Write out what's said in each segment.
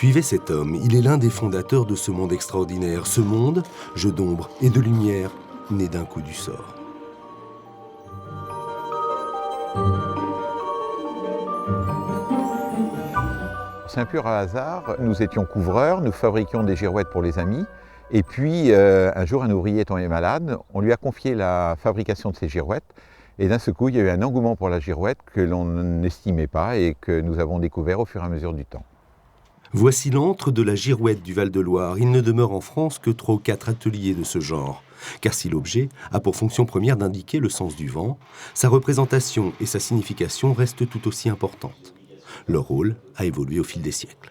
Suivez cet homme, il est l'un des fondateurs de ce monde extraordinaire. Ce monde, jeu d'ombre et de lumière, né d'un coup du sort. C'est un pur hasard. Nous étions couvreurs, nous fabriquions des girouettes pour les amis. Et puis, un jour, un ouvrier est tombé malade. On lui a confié la fabrication de ces girouettes. Et d'un seul coup, il y a eu un engouement pour la girouette que l'on n'estimait pas et que nous avons découvert au fur et à mesure du temps. Voici l'antre de la girouette du Val-de-Loire. Il ne demeure en France que 3 ou 4 ateliers de ce genre. Car si l'objet a pour fonction première d'indiquer le sens du vent, sa représentation et sa signification restent tout aussi importantes. Leur rôle a évolué au fil des siècles.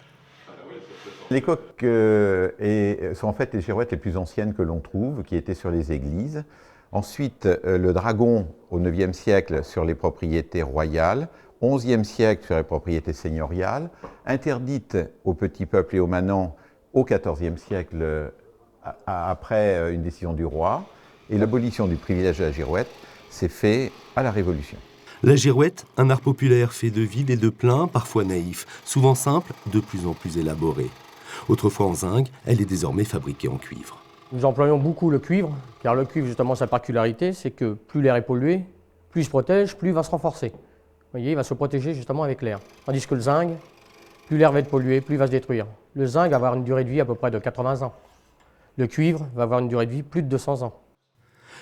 Les coques sont en fait les girouettes les plus anciennes que l'on trouve, qui étaient sur les églises. Ensuite, le dragon au IXe siècle sur les propriétés royales, XIe siècle sur les propriétés seigneuriales, interdite aux petits peuples et aux manants au XIVe siècle après une décision du roi. Et l'abolition du privilège de la girouette s'est fait à la Révolution. La girouette, un art populaire fait de vide et de plein, parfois naïf, souvent simple, de plus en plus élaboré. Autrefois en zinc, elle est désormais fabriquée en cuivre. Nous employons beaucoup le cuivre, car le cuivre, justement, sa particularité, c'est que plus l'air est pollué, plus il se protège, plus il va se renforcer. Vous voyez, il va se protéger justement avec l'air. Tandis que le zinc, plus l'air va être pollué, plus il va se détruire. Le zinc va avoir une durée de vie à peu près de 80 ans. Le cuivre va avoir une durée de vie plus de 200 ans.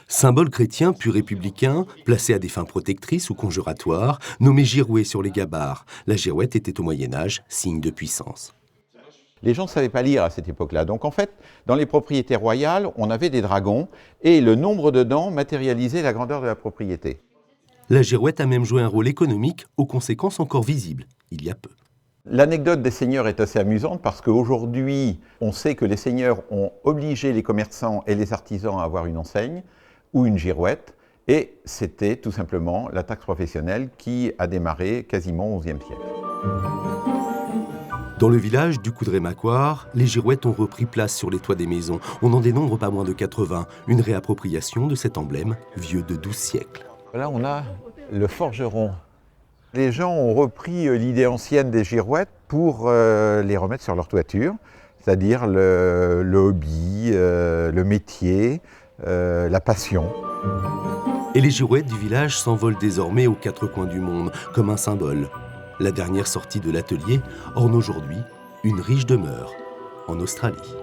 Symbole chrétien puis républicain, placé à des fins protectrices ou conjuratoires, nommé girouet sur les gabarres, la girouette était au Moyen-Âge signe de puissance. Les gens ne savaient pas lire à cette époque-là. Donc en fait, dans les propriétés royales, on avait des dragons et le nombre de dents matérialisait la grandeur de la propriété. La girouette a même joué un rôle économique aux conséquences encore visibles, il y a peu. L'anecdote des seigneurs est assez amusante parce qu'aujourd'hui, on sait que les seigneurs ont obligé les commerçants et les artisans à avoir une enseigne ou une girouette, et c'était tout simplement la taxe professionnelle qui a démarré quasiment au XIe siècle. Dans le village du Coudray-Macquart, les girouettes ont repris place sur les toits des maisons. On en dénombre pas moins de 80, une réappropriation de cet emblème vieux de 12 siècles. Là, on a le forgeron. Les gens ont repris l'idée ancienne des girouettes pour les remettre sur leur toiture, c'est-à-dire le hobby, le métier, la passion. Et les girouettes du village s'envolent désormais aux 4 coins du monde, comme un symbole. La dernière sortie de l'atelier orne aujourd'hui une riche demeure en Australie.